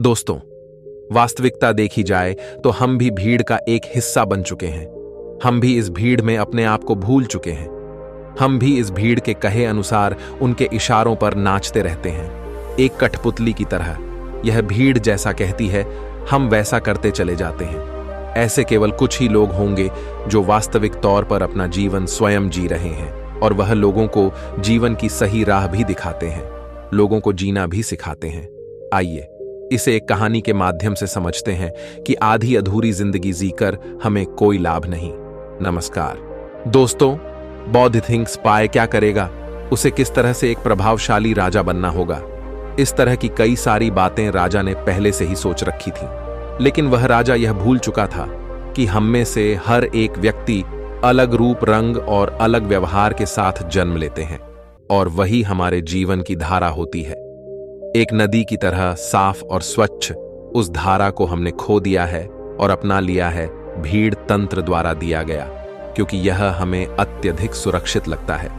दोस्तों, वास्तविकता देखी जाए तो हम भी भीड़ का एक हिस्सा बन चुके हैं। हम भी इस भीड़ में अपने आप को भूल चुके हैं। हम भी इस भीड़ के कहे अनुसार उनके इशारों पर नाचते रहते हैं। एक कठपुतली की तरह यह भीड़ जैसा कहती है, हम वैसा करते चले जाते हैं। ऐसे केवल कुछ ही लोग होंगे जो वास्तविक तौर पर अपना जीवन स्वयं जी रहे हैं, और वह लोगों को जीवन की सही राह भी दिखाते हैं, लोगों को जीना भी सिखाते हैं। आइए इसे एक कहानी के माध्यम से समझते हैं कि आधी अधूरी जिंदगी जीकर हमें कोई लाभ नहीं। नमस्कार दोस्तों, बौद्ध थिंक्स पाए क्या करेगा, उसे किस तरह से एक प्रभावशाली राजा बनना होगा, इस तरह की कई सारी बातें राजा ने पहले से ही सोच रखी थी। लेकिन वह राजा यह भूल चुका था कि हम में से हर एक व्यक्ति अलग रूप, रंग और अलग व्यवहार के साथ जन्म लेते हैं, और वही हमारे जीवन की धारा होती है। एक नदी की तरह साफ और स्वच्छ उस धारा को हमने खो दिया है और अपना लिया है भीड़ तंत्र द्वारा दिया गया, क्योंकि यह हमें अत्यधिक सुरक्षित लगता है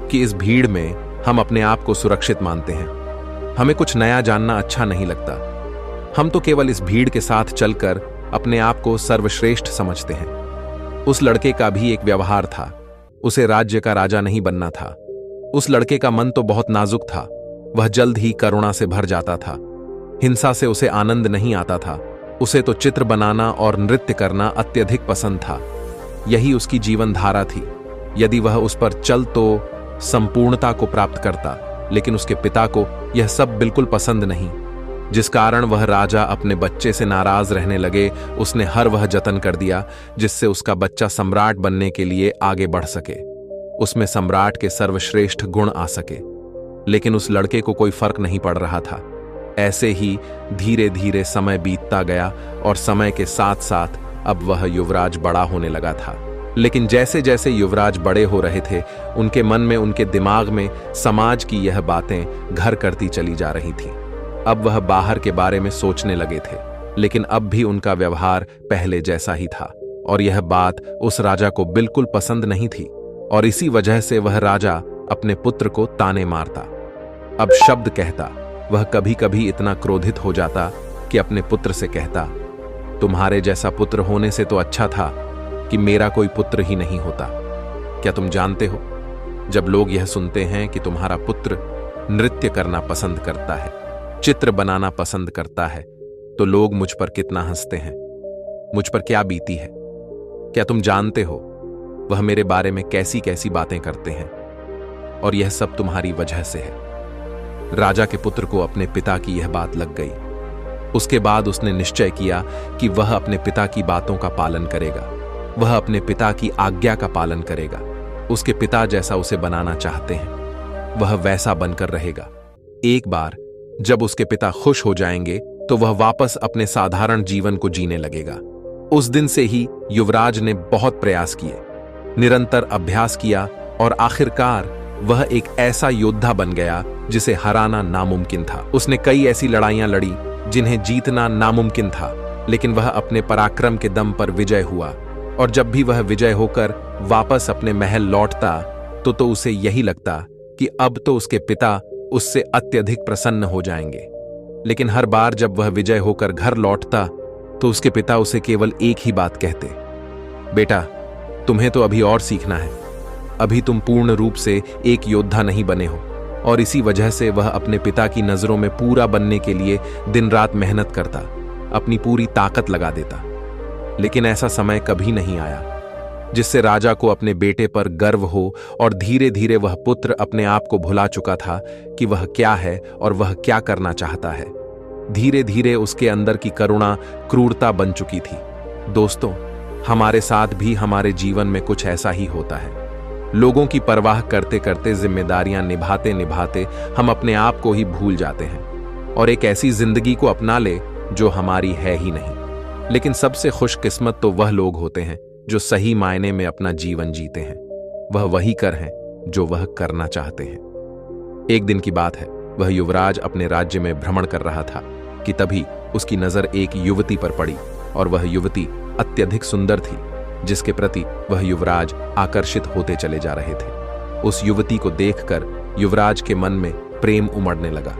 कि इस भीड़ में हम अपने आप को सुरक्षित मानते हैं। हमें कुछ नया जानना अच्छा नहीं लगता। हम तो केवल इस भीड़ के साथ चलकर अपने आप को सर्वश्रेष्ठ समझते हैं। उस लड़के का भी एक व्यवहार था। उसे राज्य का राजा नहीं बनना था। उस लड़के का मन तो बहुत नाजुक था। वह जल्द ही करुणा से भर जाता था। हिंसा से उसे आनंद नहीं आता था। उसे तो चित्र बनाना और नृत्य करना अत्यधिक पसंद था। यही उसकी जीवन धारा थी। यदि वह उस पर चल तो संपूर्णता को प्राप्त करता, लेकिन उसके पिता को यह सब बिल्कुल पसंद नहीं, जिस कारण वह राजा अपने बच्चे से नाराज रहने लगे। उसने हर वह जतन कर दिया जिससे उसका बच्चा सम्राट बनने के लिए आगे बढ़ सके, उसमें सम्राट के सर्वश्रेष्ठ गुण आ सके। लेकिन उस लड़के को कोई फर्क नहीं पड़ रहा था। ऐसे ही धीरे धीरे समय बीतता गया, और समय के साथ साथ अब वह युवराज बड़ा होने लगा था। लेकिन जैसे जैसे युवराज बड़े हो रहे थे, उनके मन में, उनके दिमाग में समाज की यह बातें घर करती चली जा रही थी। अब वह बाहर के बारे में सोचने लगे थे, लेकिन अब भी उनका व्यवहार पहले जैसा ही था, और यह बात उस राजा को बिल्कुल पसंद नहीं थी। और इसी वजह से वह राजा अपने पुत्र को ताने मारता, अब शब्द कहता। वह कभी कभी इतना क्रोधित हो जाता कि अपने पुत्र से कहता, तुम्हारे जैसा पुत्र होने से तो अच्छा था कि मेरा कोई पुत्र ही नहीं होता। क्या तुम जानते हो, जब लोग यह सुनते हैं कि तुम्हारा पुत्र नृत्य करना पसंद करता है, चित्र बनाना पसंद करता है, तो लोग मुझ पर कितना हंसते हैं, मुझ पर क्या बीती है। क्या तुम जानते हो वह मेरे बारे में कैसी कैसी बातें करते हैं, और यह सब तुम्हारी वजह से है। राजा के पुत्र को अपने पिता की यह बात लग गई। उसके बाद उसने निश्चय किया कि वह अपने पिता की बातों का पालन करेगा। वह अपने पिता की आज्ञा का पालन करेगा। उसके पिता जैसा उसे बनाना चाहते हैं, वह वैसा बनकर रहेगा। एक बार जब उसके पिता खुश हो जाएंगे तो वह वापस अपने साधारण जीवन को जीने लगेगा। उस दिन से ही युवराज ने बहुत प्रयास किए, निरंतर अभ्यास किया, और आखिरकार वह एक ऐसा योद्धा बन गया जिसे हराना नामुमकिन था। उसने कई ऐसी लड़ाइयां लड़ी जिन्हें जीतना नामुमकिन था, लेकिन वह अपने पराक्रम के दम पर विजय हुआ। और जब भी वह विजय होकर वापस अपने महल लौटता तो उसे यही लगता कि अब तो उसके पिता उससे अत्यधिक प्रसन्न हो जाएंगे। लेकिन हर बार जब वह विजय होकर घर लौटता तो उसके पिता उसे केवल एक ही बात कहते, बेटा तुम्हें तो अभी और सीखना है, अभी तुम पूर्ण रूप से एक योद्धा नहीं बने हो। और इसी वजह से वह अपने पिता की नजरों में पूरा बनने के लिए दिन रात मेहनत करता, अपनी पूरी ताकत लगा देता। लेकिन ऐसा समय कभी नहीं आया जिससे राजा को अपने बेटे पर गर्व हो, और धीरे धीरे वह पुत्र अपने आप को भुला चुका था कि वह क्या है और वह क्या करना चाहता है। धीरे धीरे उसके अंदर की करुणा क्रूरता बन चुकी थी। दोस्तों, हमारे साथ भी हमारे जीवन में कुछ ऐसा ही होता है। लोगों की परवाह करते करते, जिम्मेदारियां निभाते निभाते हम अपने आप को ही भूल जाते हैं, और एक ऐसी जिंदगी को अपना ले जो हमारी है ही नहीं। लेकिन सबसे खुशकिस्मत तो वह लोग होते हैं जो सही मायने में अपना जीवन जीते हैं। वह वही कर हैं जो वह करना चाहते हैं। एक दिन की बात है, वह युवराज अपने राज्य में भ्रमण कर रहा था कि तभी उसकी नजर एक युवती पर पड़ी, और वह युवती अत्यधिक सुंदर थी, जिसके प्रति वह युवराज आकर्षित होते चले जा रहे थे। उस युवती को देखकर युवराज के मन में प्रेम उमड़ने लगा।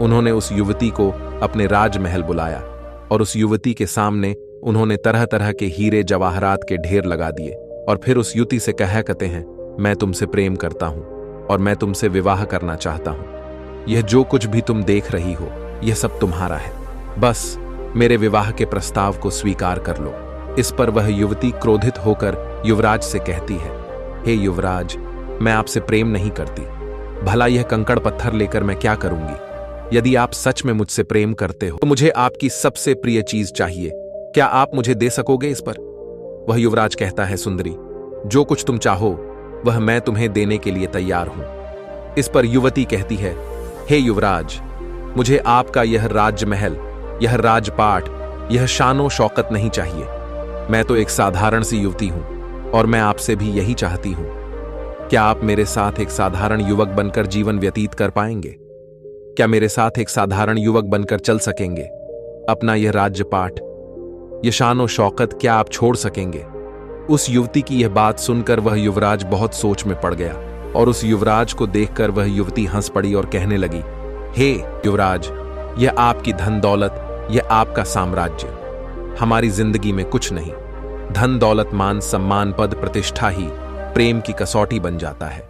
उन्होंने उस युवती को अपने राजमहल बुलाया और उस युवती के सामने उन्होंने तरह तरह के हीरे जवाहरात के ढेर लगा दिए और फिर उस युवती से कहते हैं, मैं तुमसे प्रेम करता हूं और मैं तुमसे विवाह करना चाहता हूं। यह जो कुछ भी तुम देख रही हो यह सब तुम्हारा है, बस मेरे विवाह के प्रस्ताव को स्वीकार कर लो। इस पर वह युवती क्रोधित होकर युवराज से कहती है, हे युवराज, मैं आपसे प्रेम नहीं करती, भला यह कंकड़ पत्थर लेकर मैं क्या करूंगी? यदि आप सच में मुझसे प्रेम करते हो तो मुझे आपकी सबसे प्रिय चीज चाहिए, क्या आप मुझे दे सकोगे इस पर? वह युवराज कहता है, सुंदरी, जो कुछ तुम चाहो वह मैं तुम्हें देने के लिए तैयार हूं। इस पर युवती कहती है, हे युवराज, मुझे आपका यह राजमहल, यह राजपाट, यह शानो शौकत नहीं चाहिए। मैं तो एक साधारण सी युवती हूं और मैं आपसे भी यही चाहती हूं। क्या आप मेरे साथ एक साधारण युवक बनकर जीवन व्यतीत कर पाएंगे? क्या मेरे साथ एक साधारण युवक बनकर चल सकेंगे? अपना यह राज्यपाट, यह शानो शौकत क्या आप छोड़ सकेंगे? उस युवती की यह बात सुनकर वह युवराज बहुत सोच में पड़ गया और उस युवराज को देखकर वह युवती हंस पड़ी और कहने लगी, हे युवराज, यह आपकी धन दौलत, यह आपका साम्राज्य, हमारी जिंदगी में कुछ नहीं। धन दौलत, मान सम्मान, पद प्रतिष्ठा ही प्रेम की कसौटी बन जाता है।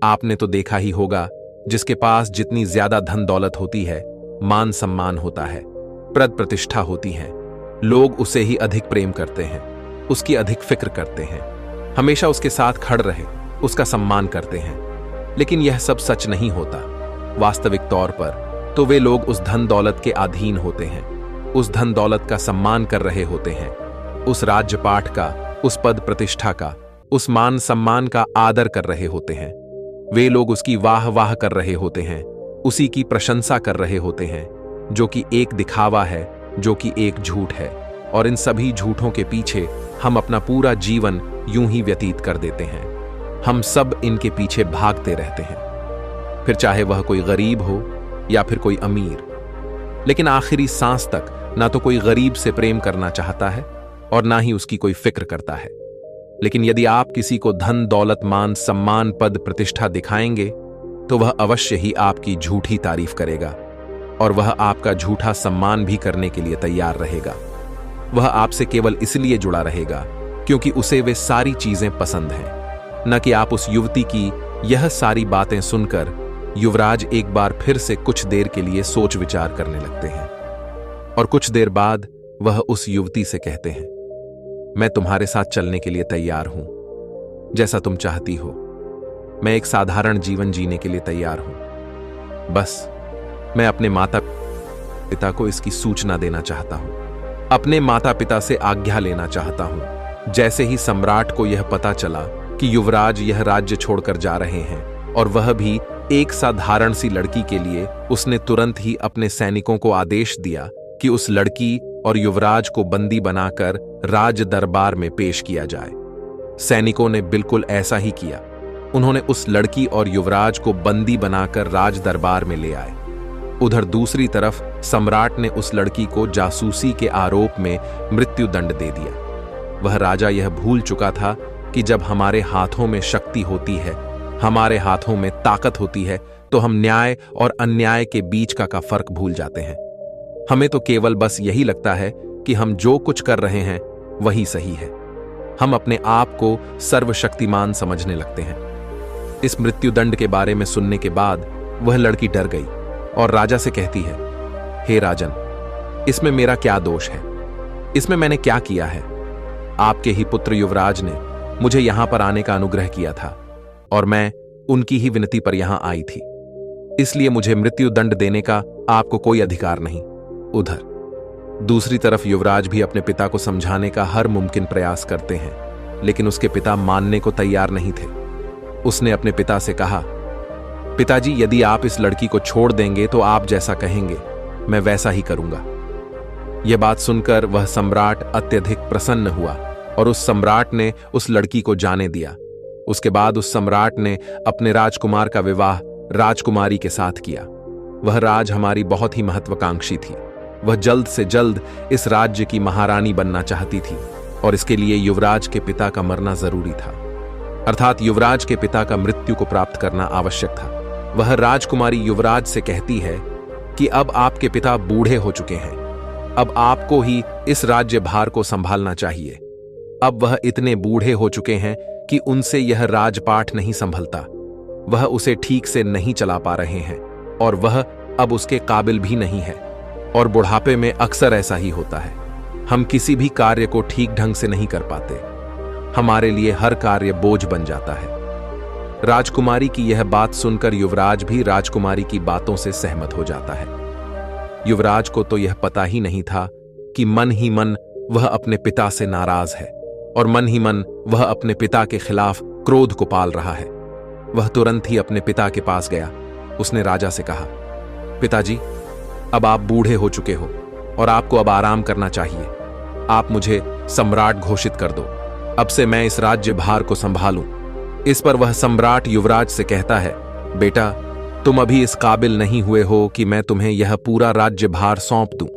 आपने तो देखा ही होगा, जिसके पास जितनी ज्यादा धन दौलत होती है, मान सम्मान होता है, पद प्रतिष्ठा होती है, लोग उसे ही अधिक प्रेम करते हैं, उसकी अधिक फिक्र करते हैं, हमेशा उसके साथ खड़ रहे, उसका सम्मान करते हैं। लेकिन यह सब सच नहीं होता। वास्तविक तौर पर तो वे लोग उस धन दौलत के अधीन होते हैं, उस धन दौलत का सम्मान कर रहे होते हैं, उस राज्यपाठ का, उस पद प्रतिष्ठा का, उस मान सम्मान का आदर कर रहे होते हैं। वे लोग उसकी वाह वाह कर रहे होते हैं, उसी की प्रशंसा कर रहे होते हैं, जो कि एक दिखावा है, जो कि एक झूठ है। और इन सभी झूठों के पीछे हम अपना पूरा जीवन यूं ही व्यतीत कर देते हैं। हम सब इनके पीछे भागते रहते हैं, फिर चाहे वह कोई गरीब हो या फिर कोई अमीर। लेकिन आखिरी सांस तक ना तो कोई गरीब से प्रेम करना चाहता है और ना ही उसकी कोई फिक्र करता है। लेकिन यदि आप किसी को धन दौलत, मान सम्मान, पद प्रतिष्ठा दिखाएंगे तो वह अवश्य ही आपकी झूठी तारीफ करेगा और वह आपका झूठा सम्मान भी करने के लिए तैयार रहेगा। वह आपसे केवल इसलिए जुड़ा रहेगा क्योंकि उसे वे सारी चीजें पसंद हैं, न कि आप उस युवती की यह सारी बातें सुनकर युवराज एक बार फिर से कुछ देर के लिए सोच विचार करने लगते हैं और कुछ देर बाद वह उस युवती से कहते हैं, मैं तुम्हारे साथ चलने के लिए तैयार हूं, जैसा तुम चाहती हो। मैं एक साधारण जीवन जीने के लिए तैयार हूं। बस मैं अपने माता पिता को इसकी सूचना देना चाहता हूं, अपने माता पिता से आज्ञा लेना चाहता हूं। जैसे ही सम्राट को यह पता चला कि युवराज यह राज्य छोड़कर जा रहे हैं और वह भी एक साधारण सी लड़की के लिए, उसने तुरंत ही अपने सैनिकों को आदेश दिया कि उस लड़की और युवराज को बंदी बनाकर राज दरबार में पेश किया जाए। सैनिकों ने बिल्कुल ऐसा ही किया। उन्होंने उस लड़की और युवराज को बंदी बनाकर राज दरबार में ले आए। उधर दूसरी तरफ सम्राट ने उस लड़की को जासूसी के आरोप में मृत्युदंड दे दिया। वह राजा यह भूल चुका था कि जब हमारे हाथों में शक्ति होती है, हमारे हाथों में ताकत होती है, तो हम न्याय और अन्याय के बीच का फर्क भूल जाते हैं। हमें तो केवल बस यही लगता है कि हम जो कुछ कर रहे हैं वही सही है। हम अपने आप को सर्वशक्तिमान समझने लगते हैं। इस मृत्युदंड के बारे में सुनने के बाद वह लड़की डर गई और राजा से कहती है, हे राजन, इसमें मेरा क्या दोष है? इसमें मैंने क्या किया है? आपके ही पुत्र युवराज ने मुझे यहां पर आने का अनुग्रह किया था और मैं उनकी ही विनती पर यहां आई थी, इसलिए मुझे मृत्युदंड देने का आपको कोई अधिकार नहीं। उधर दूसरी तरफ युवराज भी अपने पिता को समझाने का हर मुमकिन प्रयास करते हैं, लेकिन उसके पिता मानने को तैयार नहीं थे। उसने अपने पिता से कहा, पिताजी, यदि आप इस लड़की को छोड़ देंगे तो आप जैसा कहेंगे मैं वैसा ही करूंगा। यह बात सुनकर वह सम्राट अत्यधिक प्रसन्न हुआ और उस सम्राट ने उस लड़की को जाने दिया। उसके बाद उस सम्राट ने अपने राजकुमार का विवाह राजकुमारी के साथ किया। वह राज हमारी बहुत ही महत्वाकांक्षी थी। वह जल्द से जल्द इस राज्य की महारानी बनना चाहती थी और इसके लिए युवराज के पिता का मरना जरूरी था, अर्थात युवराज के पिता का मृत्यु को प्राप्त करना आवश्यक था। वह राजकुमारी युवराज से कहती है कि अब आपके पिता बूढ़े हो चुके हैं। अब आपको ही इस राज्य भार को संभालना चाहिए। अब वह इतने बूढ़े हो चुके हैं कि उनसे यह राजपाट नहीं संभलता। वह उसे ठीक से नहीं चला पा रहे हैं और वह अब उसके काबिल भी नहीं है। और बुढ़ापे में अक्सर ऐसा ही होता है। हम किसी भी कार्य को ठीक ढंग से नहीं कर पाते। हमारे लिए हर कार्य बोझ बन जाता है। राजकुमारी की यह बात सुनकर युवराज भी राजकुमारी की बातों से सहमत हो जाता है। युवराज को तो यह पता ही नहीं था कि मन ही मन वह अपने पिता से नाराज है और मन ही मन वह अपने पिता के खिलाफ क्रोध को पाल रहा है। वह तुरंत ही अपने पिता के पास गया। उसने राजा से कहा, पिताजी, अब आप बूढ़े हो चुके हो और आपको अब आराम करना चाहिए। आप मुझे सम्राट घोषित कर दो। अब से मैं इस राज्य भार को संभालूं। इस पर वह सम्राट युवराज से कहता है, बेटा, तुम अभी इस काबिल नहीं हुए हो कि मैं तुम्हें यह पूरा राज्य भार सौंप दूं।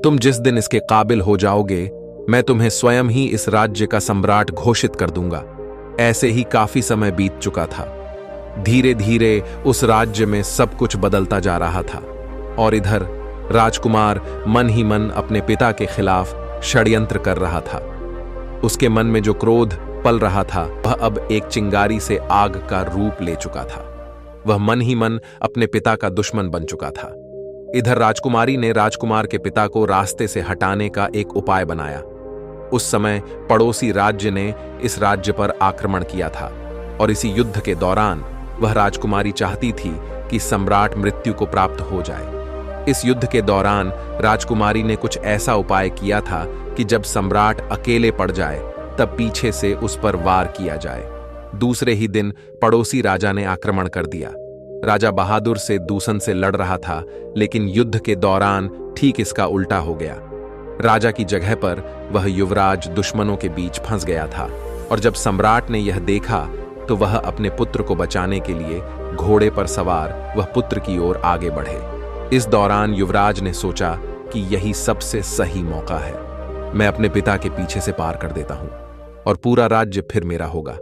तुम जिस दिन इसके काबिल हो जाओगे, मैं तुम्हें स्वयं ही इस राज्य का सम्राट घोषित कर दूंगा। ऐसे ही काफी समय बीत चुका था। धीरे धीरे उस राज्य में सब कुछ बदलता जा रहा था और इधर राजकुमार मन ही मन अपने पिता के खिलाफ षड्यंत्र कर रहा था। उसके मन में जो क्रोध पल रहा था वह अब एक चिंगारी से आग का रूप ले चुका था। वह मन ही मन अपने पिता का दुश्मन बन चुका था। इधर राजकुमारी ने राजकुमार के पिता को रास्ते से हटाने का एक उपाय बनाया। उस समय पड़ोसी राज्य ने इस राज्य पर आक्रमण किया था और इसी युद्ध के दौरान वह राजकुमारी चाहती थी कि सम्राट मृत्यु को प्राप्त हो जाए। इस युद्ध के दौरान राजकुमारी ने कुछ ऐसा उपाय किया था कि जब सम्राट अकेले पड़ जाए तब पीछे से उस पर वार किया जाए। दूसरे ही दिन पड़ोसी राजा ने आक्रमण कर दिया। राजा बहादुर से दूषण से लड़ रहा था, लेकिन युद्ध के दौरान ठीक इसका उल्टा हो गया। राजा की जगह पर वह युवराज दुश्मनों के बीच फंस गया था और जब सम्राट ने यह देखा तो वह अपने पुत्र को बचाने के लिए घोड़े पर सवार वह पुत्र की ओर आगे बढ़े। इस दौरान युवराज ने सोचा कि यही सबसे सही मौका है। मैं अपने पिता के पीछे से पार कर देता हूं और पूरा राज्य फिर मेरा होगा।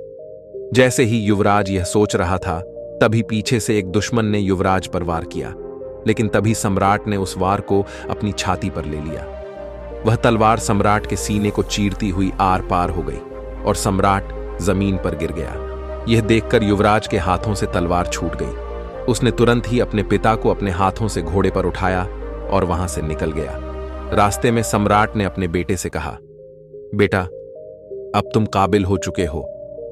जैसे ही युवराज यह सोच रहा था, तभी पीछे से एक दुश्मन ने युवराज पर वार किया, लेकिन तभी सम्राट ने उस वार को अपनी छाती पर ले लिया। वह तलवार सम्राट के सीने को चीरती हुई आर पार हो गई और सम्राट जमीन पर गिर गया। यह देखकर युवराज के हाथों से तलवार छूट गई। उसने तुरंत ही अपने पिता को अपने हाथों से घोड़े पर उठाया और वहां से निकल गया। रास्ते में सम्राट ने अपने बेटे से कहा, बेटा, अब तुम काबिल हो चुके हो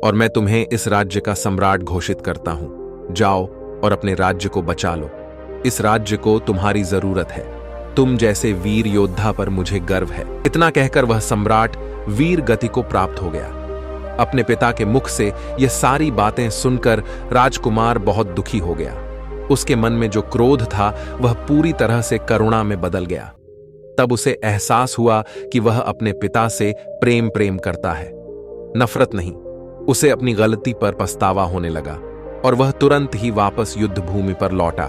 और मैं तुम्हें इस राज्य का सम्राट घोषित करता हूं। जाओ और अपने राज्य को बचा लो। इस राज्य को तुम्हारी जरूरत है। तुम जैसे वीर योद्धा पर मुझे गर्व है। इतना कहकर वह सम्राट वीर गति को प्राप्त हो गया। अपने पिता के मुख से यह सारी बातें सुनकर राजकुमार बहुत दुखी हो गया। उसके मन में जो क्रोध था वह पूरी तरह से करुणा में बदल गया। तब उसे एहसास हुआ कि वह अपने पिता से प्रेम करता है, नफरत नहीं। उसे अपनी गलती पर पछतावा होने लगा और वह तुरंत ही वापस युद्ध भूमि पर लौटा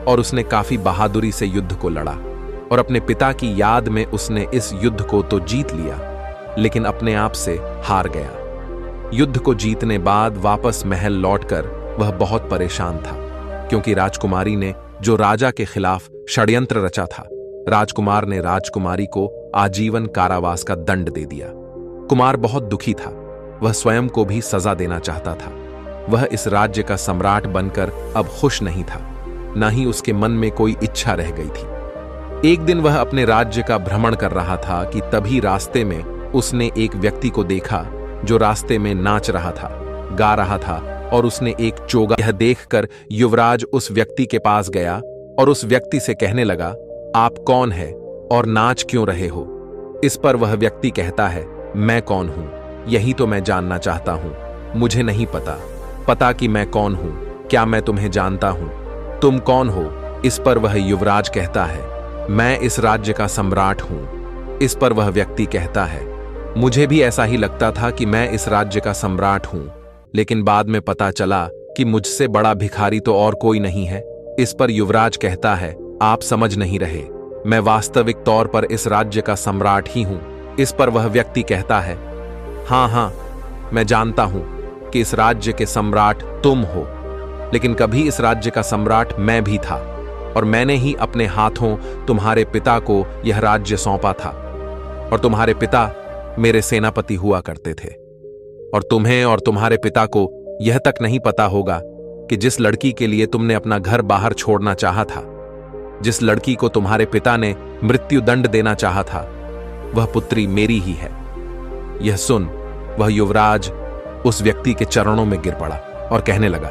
और उसने काफी बहादुरी से युद्ध को लड़ा और अपने पिता की याद में उसने इस युद्ध को तो जीत लिया, लेकिन अपने आप से हार गया। युद्ध को जीतने बाद वापस महल लौटकर वह बहुत परेशान था, क्योंकि राजकुमारी ने जो राजा के खिलाफ षड्यंत्र रचा था, राजकुमार ने राजकुमारी को आजीवन कारावास का दंड दे दिया। कुमार बहुत दुखी था। वह स्वयं को भी सजा देना चाहता था। वह इस राज्य का सम्राट बनकर अब खुश नहीं था, न ही उसके मन में कोई इच्छा रह गई थी। एक दिन वह अपने राज्य का भ्रमण कर रहा था कि तभी रास्ते में उसने एक व्यक्ति को देखा जो रास्ते में नाच रहा था, गा रहा था और उसने एक चोगा। यह देखकर युवराज उस व्यक्ति के पास गया और उस व्यक्ति से कहने लगा, आप कौन है और नाच क्यों रहे हो? इस पर वह व्यक्ति कहता है, मैं कौन हूं, यही तो मैं जानना चाहता हूं। मुझे नहीं पता कि मैं कौन हूं। क्या मैं तुम्हें जानता हूं? तुम कौन हो? इस पर वह युवराज कहता है, मैं इस राज्य का सम्राट हूं। इस पर वह व्यक्ति कहता है, मुझे भी ऐसा ही लगता था कि मैं इस राज्य का सम्राट हूं, लेकिन बाद में पता चला कि मुझसे बड़ा भिखारी तो और कोई नहीं है। इस पर युवराज कहता है, आप समझ नहीं रहे, मैं वास्तविक तौर पर इस राज्य का सम्राट ही हूं। इस पर वह व्यक्ति कहता है, हाँ, मैं जानता हूं कि इस राज्य के सम्राट तुम हो, लेकिन कभी इस राज्य का सम्राट मैं भी था। और मैंने ही अपने हाथों तुम्हारे पिता को यह राज्य सौंपा था, और तुम्हारे पिता मेरे सेनापति हुआ करते थे। और तुम्हें और तुम्हारे पिता को यह तक नहीं पता होगा कि जिस लड़की के लिए तुमने अपना घर बाहर छोड़ना चाहा था, जिस लड़की को तुम्हारे पिता ने मृत्यु दंड देना चाहा था, वह पुत्री मेरी ही है। यह सुन वह युवराज उस व्यक्ति के चरणों में गिर पड़ा और कहने लगा,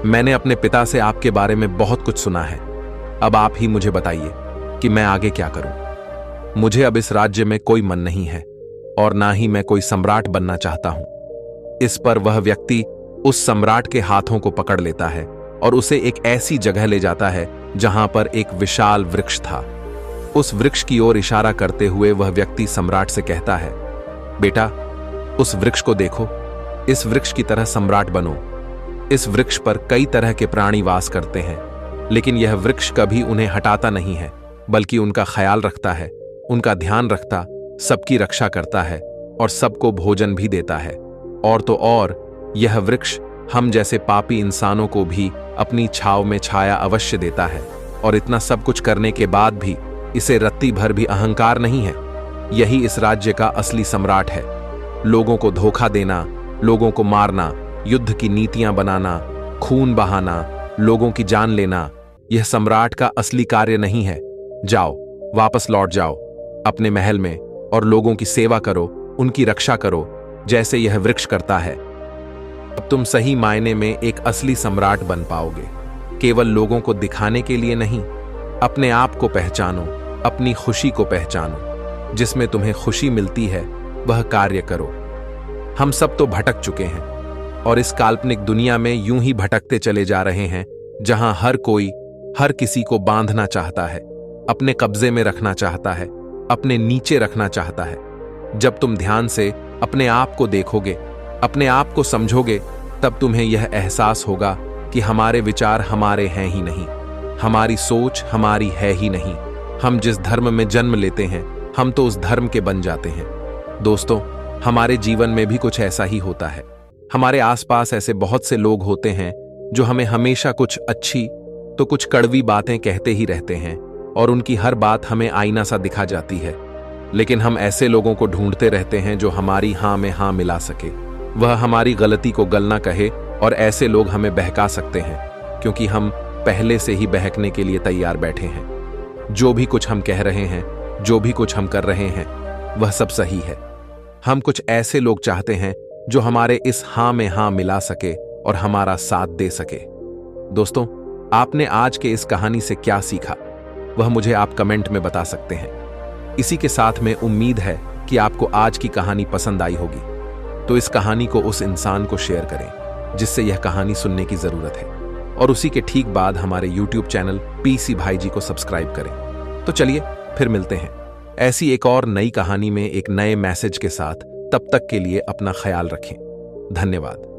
मैंने अपने पिता से आपके बारे में बहुत कुछ सुना है। अब आप ही मुझे बताइए कि मैं आगे क्या करूं। मुझे अब इस राज्य में कोई मन नहीं है और ना ही मैं कोई सम्राट बनना चाहता हूं। इस पर वह व्यक्ति उस सम्राट के हाथों को पकड़ लेता है और उसे एक ऐसी जगह ले जाता है जहां पर एक विशाल वृक्ष था। उस वृक्ष की ओर इशारा करते हुए वह व्यक्ति सम्राट से कहता है, बेटा, उस वृक्ष को देखो, इस वृक्ष की तरह सम्राट बनो। इस वृक्ष पर कई तरह के प्राणी वास करते हैं, लेकिन यह वृक्ष कभी उन्हें हटाता नहीं है, बल्कि उनका ख्याल रखता है, उनका ध्यान रखता, सबकी रक्षा करता है और सबको भोजन भी देता है। और तो और यह वृक्ष हम जैसे पापी इंसानों को भी अपनी छाव में छाया अवश्य देता है। और इतना सब कुछ करने के बाद भी इसे रत्ती भर भी अहंकार नहीं है। यही इस राज्य का असली सम्राट है। लोगों को धोखा देना, लोगों को मारना, युद्ध की नीतियां बनाना, खून बहाना, लोगों की जान लेना, यह सम्राट का असली कार्य नहीं है। जाओ, वापस लौट जाओ अपने महल में और लोगों की सेवा करो, उनकी रक्षा करो, जैसे यह वृक्ष करता है। अब तुम सही मायने में एक असली सम्राट बन पाओगे। केवल लोगों को दिखाने के लिए नहीं, अपने आप को पहचानो, अपनी खुशी को पहचानो। जिसमें तुम्हें खुशी मिलती है वह कार्य करो। हम सब तो भटक चुके हैं और इस काल्पनिक दुनिया में यूं ही भटकते चले जा रहे हैं, जहां हर कोई हर किसी को बांधना चाहता है, अपने कब्जे में रखना चाहता है, अपने नीचे रखना चाहता है। जब तुम ध्यान से अपने आप को देखोगे, अपने आप को समझोगे, तब तुम्हें यह एहसास होगा कि हमारे विचार हमारे हैं ही नहीं, हमारी सोच हमारी है ही नहीं। हम जिस धर्म में जन्म लेते हैं, हम तो उस धर्म के बन जाते हैं। दोस्तों, हमारे जीवन में भी कुछ ऐसा ही होता है। हमारे आसपास ऐसे बहुत से लोग होते हैं जो हमें हमेशा कुछ अच्छी तो कुछ कड़वी बातें कहते ही रहते हैं और उनकी हर बात हमें आईना सा दिखा जाती है। लेकिन हम ऐसे लोगों को ढूंढते रहते हैं जो हमारी हां में हां मिला सके, वह हमारी गलती को गल ना कहे। और ऐसे लोग हमें बहका सकते हैं, क्योंकि हम पहले से ही बहकने के लिए तैयार बैठे हैं। जो भी कुछ हम कह रहे हैं, जो भी कुछ हम कर रहे हैं, वह सब सही है। हम कुछ ऐसे लोग चाहते हैं जो हमारे इस हां में हां मिला सके और हमारा साथ दे सके। दोस्तों, आपने आज के इस कहानी से क्या सीखा, वह मुझे आप कमेंट में बता सकते हैं। इसी के साथ में उम्मीद है कि आपको आज की कहानी पसंद आई होगी, तो इस कहानी को उस इंसान को शेयर करें जिससे यह कहानी सुनने की जरूरत है, और उसी के ठीक बाद हमारे YouTube चैनल पीसी भाई जी को सब्सक्राइब करें। तो चलिए फिर मिलते हैं ऐसी एक और नई कहानी में एक नए मैसेज के साथ। तब तक के लिए अपना ख्याल रखें। धन्यवाद।